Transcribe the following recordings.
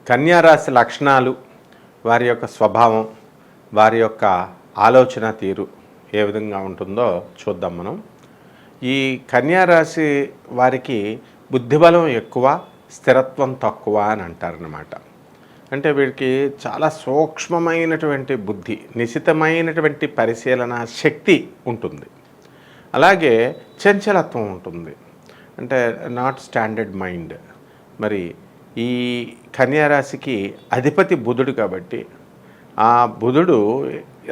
కన్యా రాశి లక్షణాలు, వారి యొక్క స్వభావం, వారి యొక్క ఆలోచన తీరు ఏ విధంగా ఉంటుందో చూద్దాం మనం. ఈ కన్యా రాశి వారికి బుద్ధిబలం ఎక్కువ, స్థిరత్వం తక్కువ అని అంటారన్నమాట. అంటే వీరికి చాలా సూక్ష్మమైనటువంటి బుద్ధి, నిశితమైనటువంటి పరిశీలన శక్తి ఉంటుంది. అలాగే చంచలత్వం ఉంటుంది, అంటే నాట్ స్టాండర్డ్ మైండ్. మరి ఈ కన్యారాశికి అధిపతి బుధుడు కాబట్టి ఆ బుధుడు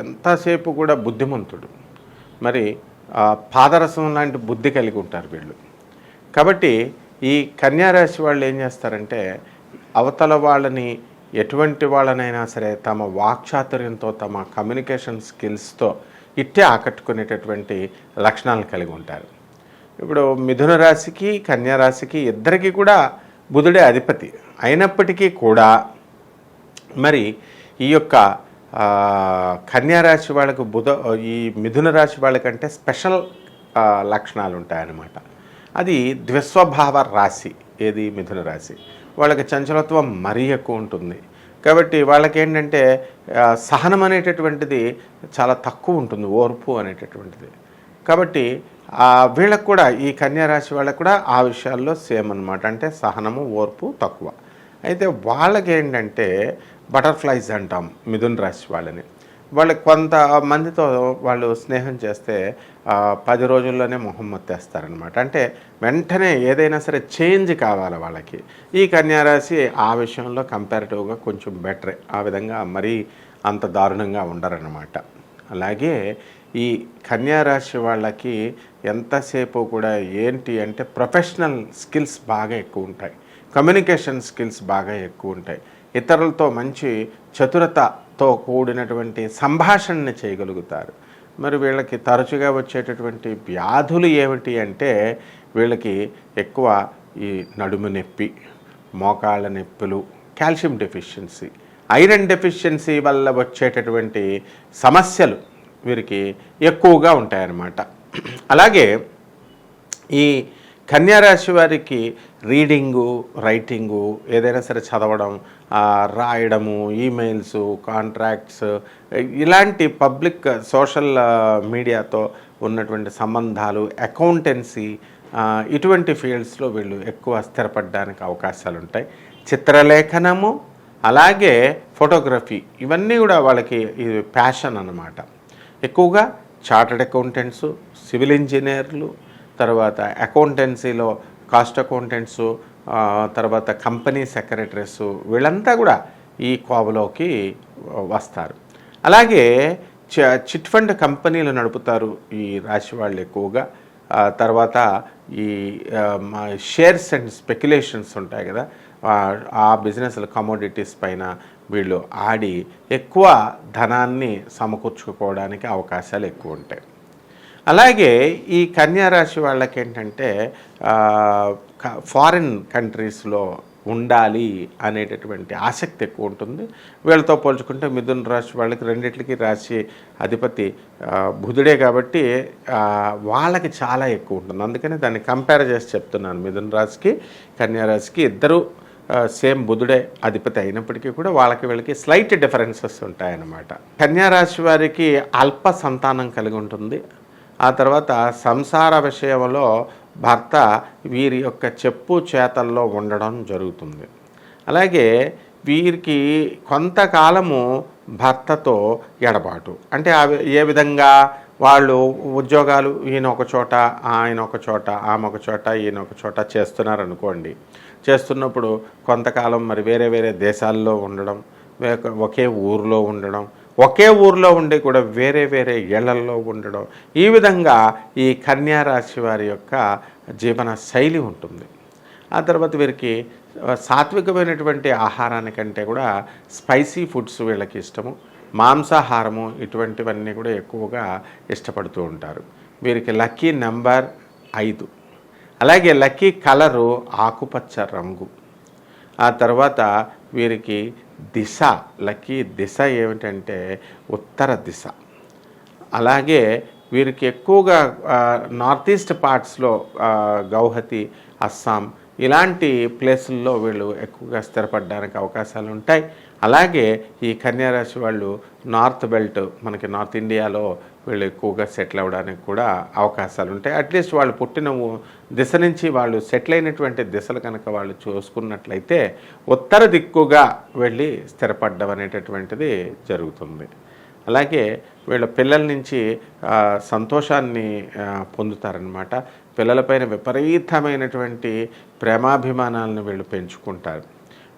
ఎంతసేపు కూడా బుద్ధిమంతుడు. మరి పాదరసం లాంటి బుద్ధి కలిగి ఉంటారు వీళ్ళు. కాబట్టి ఈ కన్యారాశి వాళ్ళు ఏం చేస్తారంటే అవతల వాళ్ళని, ఎటువంటి వాళ్ళనైనా సరే తమ వాక్చాతుర్యంతో, తమ కమ్యూనికేషన్ స్కిల్స్తో ఇట్టే ఆకట్టుకునేటటువంటి లక్షణాలను కలిగి ఉంటారు. ఇప్పుడు మిథున రాశికి కన్యా రాశికి ఇద్దరికి కూడా బుధుడే అధిపతి అయినప్పటికీ కూడా మరి ఈ యొక్క కన్యా రాశి వాళ్ళకు ఈ మిథున రాశి వాళ్ళకంటే స్పెషల్ లక్షణాలు ఉంటాయన్నమాట. అది ద్విస్వభావ రాశి. ఏది? మిథున రాశి. వాళ్ళకి చంచలత్వం మరీ ఎక్కువ ఉంటుంది. కాబట్టి వాళ్ళకి ఏంటంటే సహనం అనేటటువంటిది చాలా తక్కువ ఉంటుంది, ఓర్పు అనేటటువంటిది. కాబట్టి వీళ్ళకు కూడా, ఈ కన్యా రాశి వాళ్ళకు కూడా ఆ విషయాల్లో సేమ్ అనమాట. అంటే సహనము, ఓర్పు తక్కువ. అయితే వాళ్ళకి ఏంటంటే బటర్ఫ్లైస్ అంటాం మిథున రాశి వాళ్ళని. వాళ్ళకి కొంతమందితో వాళ్ళు స్నేహం చేస్తే 10 రోజుల్లోనే మొహం మొత్తేస్తారనమాట. అంటే వెంటనే ఏదైనా సరే చేంజ్ కావాలి వాళ్ళకి. ఈ కన్యారాశి ఆ విషయంలో కంపారిటివ్గా కొంచెం బెటరే. ఆ విధంగా మరీ అంత దారుణంగా ఉండరన్నమాట. అలాగే ఈ కన్యారాశి వాళ్ళకి ఎంతసేపు కూడా ఏంటి అంటే ప్రొఫెషనల్ స్కిల్స్ బాగా ఎక్కువ ఉంటాయి, కమ్యూనికేషన్ స్కిల్స్ బాగా ఎక్కువ ఉంటాయి, ఇతరులతో మంచి చతురతతో కూడినటువంటి సంభాషణని చేయగలుగుతారు. మరి వీళ్ళకి తరచుగా వచ్చేటటువంటి వ్యాధులు ఏమిటి అంటే వీళ్ళకి ఎక్కువ ఈ నడుము నొప్పి, మోకాళ్ళ నొప్పులు, కాల్షియం డెఫిషియన్సీ, ఐరన్ డెఫిషియన్సీ వల్ల వచ్చేటటువంటి సమస్యలు వీరికి ఎక్కువగా ఉంటాయన్నమాట. అలాగే ఈ కన్యారాశి వారికి రీడింగు, రైటింగు, ఏదైనా సరే చదవడం, రాయడము, ఈమెయిల్స్, కాంట్రాక్ట్స్, ఇలాంటి పబ్లిక్ సోషల్ మీడియాతో ఉన్నటువంటి సంబంధాలు, అకౌంటెన్సీ, ఇటువంటి ఫీల్డ్స్లో వీళ్ళు ఎక్కువ స్థిరపడడానికి అవకాశాలు ఉంటాయి. చిత్రలేఖనము, అలాగే ఫోటోగ్రఫీ, ఇవన్నీ కూడా వాళ్ళకి ఇది ప్యాషన్ అన్నమాట. ఎక్కువగా చార్టర్డ్ అకౌంటెంట్స్, సివిల్ ఇంజనీర్లు, తర్వాత అకౌంటెన్సీలో కాస్ట్ అకౌంటెంట్స్, తర్వాత కంపెనీ సెక్రటరీస్, వీళ్ళంతా కూడా ఈ కోవలోకి వస్తారు. అలాగే చిట్ ఫండ్ కంపెనీలు నడుపుతారు ఈ రాశి వాళ్ళు ఎక్కువగా. తర్వాత ఈ షేర్స్ అండ్ స్పెక్యులేషన్స్ ఉంటాయి కదా, ఆ బిజినెస్లు, కమోడిటీస్ పైన వీళ్ళు ఆడి ఎక్కువ ధనాన్ని సమకూర్చుకోవడానికి అవకాశాలు ఎక్కువ ఉంటాయి. అలాగే ఈ కన్యా రాశి వాళ్ళకి ఏంటంటే ఫారిన్ కంట్రీస్లో ఉండాలి అనేటటువంటి ఆసక్తి ఎక్కువ ఉంటుంది. వీళ్ళతో పోల్చుకుంటే మిథున రాశి వాళ్ళకి రెండిట్లకి రాశి అధిపతి బుధుడే కాబట్టి వాళ్ళకి చాలా ఎక్కువ ఉంటుంది. అందుకని దాన్ని కంపేర్ చేసి చెప్తున్నాను. మిథున రాశికి కన్యా రాశికి ఇద్దరు సేమ్ బుధుడే అధిపతి అయినప్పటికీ కూడా వాళ్ళకి వీళ్ళకి స్లైట్ డిఫరెన్సెస్ ఉంటాయన్నమాట. కన్యా రాశి వారికి అల్ప సంతానం కలిగి ఉంటుంది. ఆ తర్వాత సంసార విషయంలో భర్త వీరి యొక్క చెప్పు చేతల్లో ఉండడం జరుగుతుంది. అలాగే వీరికి కొంతకాలము భర్తతో ఎడబాటు. అంటే ఏ విధంగా వాళ్ళు ఉద్యోగాలు, ఈయన ఒక చోట, ఆయన ఒక చోట, ఆమె ఒక చోట, ఈయన ఒక చోట చేస్తున్నారనుకోండి. చేస్తున్నప్పుడు కొంతకాలం మరి వేరే వేరే దేశాల్లో ఉండడం, ఒకే ఊరిలో ఉండడం, ఒకే ఊరిలో ఉండి కూడా వేరే వేరే ఇళ్లల్లో ఉండడం, ఈ విధంగా ఈ కన్యా రాశి వారి యొక్క జీవన శైలి ఉంటుంది. ఆ తర్వాత వీరికి సాత్వికమైనటువంటి ఆహారానికంటే కూడా స్పైసీ ఫుడ్స్ వీళ్ళకి ఇష్టము, మాంసాహారము, ఇటువంటివన్నీ కూడా ఎక్కువగా ఇష్టపడుతూ ఉంటారు. వీరికి లక్కీ నెంబర్ 5. అలాగే లక్కీ కలరు ఆకుపచ్చ రంగు. ఆ తర్వాత వీరికి దిశ, లక్కీ దిశ ఏమిటంటే ఉత్తర దిశ. అలాగే వీరికి ఎక్కువగా నార్త్ ఈస్ట్ పార్ట్స్లో గౌహతి, అస్సాం ఇలాంటి ప్లేసుల్లో వీళ్ళు ఎక్కువగా స్థిరపడడానికి అవకాశాలు ఉంటాయి. అలాగే ఈ కన్యారాశి వాళ్ళు నార్త్ బెల్ట్, మనకి నార్త్ ఇండియాలో వీళ్ళు ఎక్కువగా సెటిల్ అవ్వడానికి కూడా అవకాశాలు ఉంటాయి. అట్లీస్ట్ వాళ్ళు పుట్టిన దిశ నుంచి వాళ్ళు సెటిల్ అయినటువంటి దిశలు కనుక వాళ్ళు చూసుకున్నట్లయితే ఉత్తర దిక్కుగా వెళ్ళి స్థిరపడడం అనేటటువంటిది జరుగుతుంది. అలాగే వీళ్ళ పిల్లల నుంచి సంతోషాన్ని పొందుతారనమాట. పిల్లలపైన విపరీతమైనటువంటి ప్రేమాభిమానాలను వీళ్ళు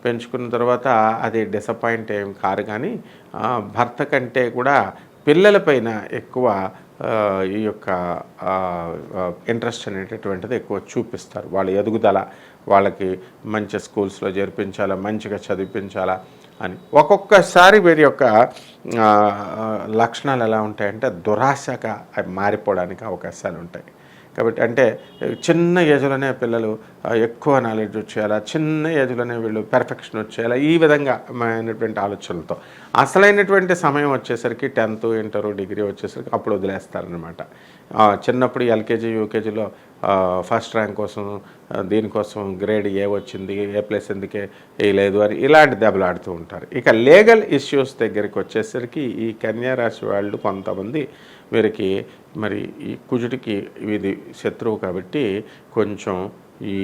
పెంచుకున్న తర్వాత అది డిసప్పాయింట్ ఏం కారు, కానీ భర్త కంటే కూడా పిల్లలపైన ఎక్కువ ఈ యొక్క ఇంట్రెస్ట్ అనేటటువంటిది ఎక్కువ చూపిస్తారు. వాళ్ళ ఎదుగుదల, వాళ్ళకి మంచి స్కూల్స్లో చేర్పించాలా, మంచిగా చదివించాలా అని. ఒక్కొక్కసారి వీరి యొక్క లక్షణాలు ఎలా ఉంటాయంటే దురాశగా మారిపోవడానికి అవకాశాలు ఉంటాయి. కాబట్టి అంటే చిన్న ఏజ్లోనే పిల్లలు ఎక్కువ నాలెడ్జ్ వచ్చేయాలా, చిన్న ఏజ్లోనే వీళ్ళు పెర్ఫెక్షన్ వచ్చేయాలా, ఈ విధంగా అయినటువంటి ఆలోచనలతో అసలైనటువంటి సమయం వచ్చేసరికి 10th, ఇంటర్, డిగ్రీ వచ్చేసరికి అప్పుడు వదిలేస్తారనమాట. చిన్నప్పుడు ఎల్కేజీ, యూకేజీలో ఫస్ట్ ర్యాంక్ కోసం, దీనికోసం గ్రేడ్ ఏ వచ్చింది, A+ ఎందుకే వేయలేదు అని ఇలాంటి దెబ్బలాడుతూ ఉంటారు. ఇక లీగల్ ఇష్యూస్ దగ్గరికి వచ్చేసరికి ఈ కన్యారాశి వాళ్ళు కొంతమంది వీరికి మరి ఈ కుజుడికి ఇది శత్రువు కాబట్టి కొంచెం ఈ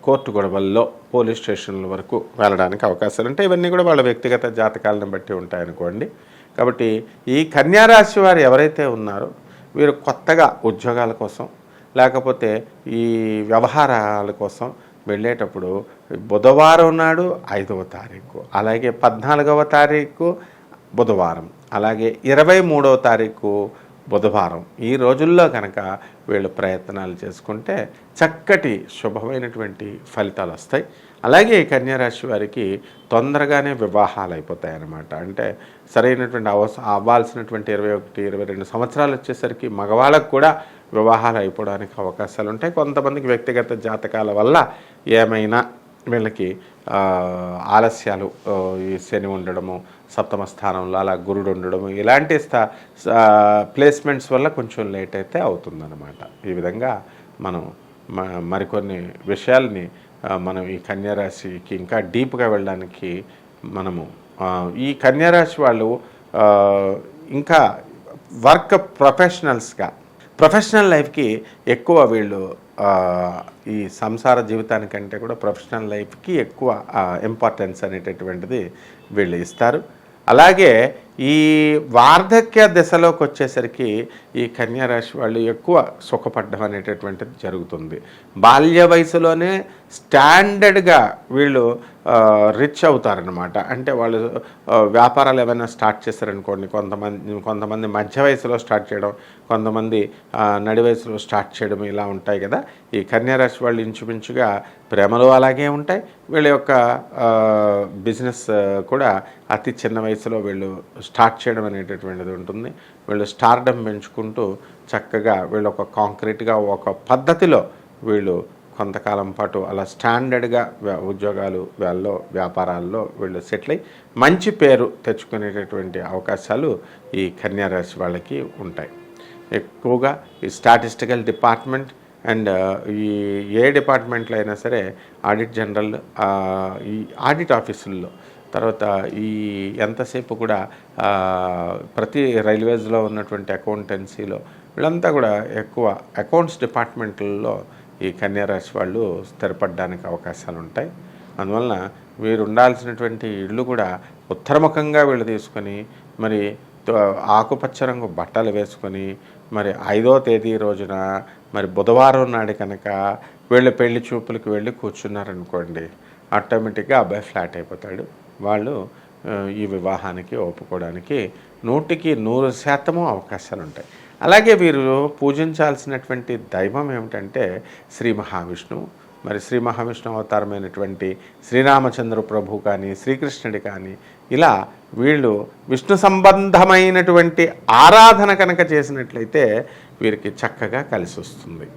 కోర్టు గొడవల్లో పోలీస్ స్టేషన్ల వరకు వెళ్ళడానికి అవకాశాలు ఉంటాయి. ఇవన్నీ కూడా వాళ్ళ వ్యక్తిగత జాతకాలను బట్టి ఉంటాయనుకోండి. కాబట్టి ఈ కన్యారాశి వారు ఎవరైతే ఉన్నారో వీరు కొత్తగా ఉద్యోగాల కోసం, లేకపోతే ఈ వ్యవహారాల కోసం వెళ్ళేటప్పుడు బుధవారం నాడు 5వ తారీఖు, అలాగే 14వ తారీఖు బుధవారం, అలాగే 23వ తారీఖు బుధవారం, ఈ రోజుల్లో కనుక వీళ్ళు ప్రయత్నాలు చేసుకుంటే చక్కటి శుభమైనటువంటి ఫలితాలు వస్తాయి. అలాగే ఈ కన్యారాశి వారికి తొందరగానే వివాహాలు అయిపోతాయి అన్నమాట. అంటే సరైనటువంటి అవ్వాల్సినటువంటి 21, 22 సంవత్సరాలు వచ్చేసరికి మగవాళ్ళకు కూడా వివాహాలు అయిపోవడానికి అవకాశాలు ఉంటాయి. కొంతమందికి వ్యక్తిగత జాతకాల వల్ల ఏమైనా వీళ్ళకి ఆలస్యాలు, ఈ శని ఉండడము, 7వ స్థానంలో అలా గురుడు ఉండడము, ఇలాంటి ప్లేస్మెంట్స్ వల్ల కొంచెం లేట్ అయితే అవుతుందన్నమాట. ఈ విధంగా మనం మరికొన్ని విషయాల్ని మనం ఈ కన్యారాశికి ఇంకా డీప్గా వెళ్ళడానికి మనము ఈ కన్యారాశి వాళ్ళు ఇంకా వర్క్ ప్రొఫెషనల్ లైఫ్కి ఎక్కువ వీళ్ళు ఈ సంసార జీవితానికంటే కూడా ప్రొఫెషనల్ లైఫ్కి ఎక్కువ ఇంపార్టెన్స్ అనేటటువంటిది వీళ్ళు ఇస్తారు. అలాగే ఈ వార్ధక్య దశలోకి వచ్చేసరికి ఈ కన్యారాశి వాళ్ళు ఎక్కువ సుఖపడ్డం అనేటటువంటిది జరుగుతుంది. బాల్య వయసులోనే స్టాండర్డ్గా వీళ్ళు రిచ్ అవుతారనమాట. అంటే వాళ్ళు వ్యాపారాలు ఏమైనా స్టార్ట్ చేశారనుకోండి, కొంతమంది మధ్య వయసులో స్టార్ట్ చేయడం, కొంతమంది నడి వయసులో స్టార్ట్ చేయడం, ఇలా ఉంటాయి కదా. ఈ కన్యారాశి వాళ్ళు ఇంచుమించుగా ప్రేమలు అలాగే ఉంటాయి. వీళ్ళ యొక్క బిజినెస్ కూడా అతి చిన్న వయసులో వీళ్ళు స్టార్ట్ చేయడం అనేటటువంటిది ఉంటుంది. వీళ్ళు స్టార్డమ్ పెంచుకుంటూ చక్కగా వీళ్ళు ఒక కాంక్రీట్గా ఒక పద్ధతిలో వీళ్ళు కొంతకాలం పాటు అలా స్టాండర్డ్గా ఉద్యోగాలు వ్యాపారాల్లో వీళ్ళు సెటిల్ అయ్యి మంచి పేరు తెచ్చుకునేటటువంటి అవకాశాలు ఈ కన్యారాశి వాళ్ళకి ఉంటాయి. ఎక్కువగా ఈ స్టాటిస్టికల్ డిపార్ట్మెంట్ అండ్ ఈ ఏ డిపార్ట్మెంట్లో అయినా సరే ఆడిట్ జనరల్, ఈ ఆడిట్ ఆఫీసుల్లో, తర్వాత ఈ ఎంతసేపు కూడా ప్రతి రైల్వేస్లో ఉన్నటువంటి అకౌంటెన్సీలో వీళ్ళంతా కూడా ఎక్కువ అకౌంట్స్ డిపార్ట్మెంట్లలో ఈ కన్యారాశి వాళ్ళు స్థిరపడడానికి అవకాశాలు ఉంటాయి. అందువలన వీరు ఉండాల్సినటువంటి ఇళ్ళు కూడా ఉత్తరముఖంగా వీళ్ళు తీసుకొని మరి ఆకుపచ్చ రంగు బట్టలు వేసుకొని మరి 5వ తేదీ రోజున మరి బుధవారం నాడు కనుక వీళ్ళు పెళ్లి చూపులకు వెళ్ళి కూర్చున్నారనుకోండి, ఆటోమేటిక్గా అబ్బాయి ఫ్లాట్ అయిపోతాడు. వాళ్ళు ఈ వివాహానికి ఒప్పుకోవడానికి 100% అవకాశాలు ఉంటాయి. అలాగే వీరు పూజించాల్సినటువంటి దైవం ఏమిటంటే శ్రీ మహావిష్ణువు. మరి శ్రీ మహావిష్ణు అవతారమైనటువంటి శ్రీరామచంద్ర ప్రభు కానీ, శ్రీకృష్ణుడి కానీ, ఇలా వీళ్ళు విష్ణు సంబంధమైనటువంటి ఆరాధన కనుక చేసినట్లయితే వీరికి చక్కగా కలిసి వస్తుంది.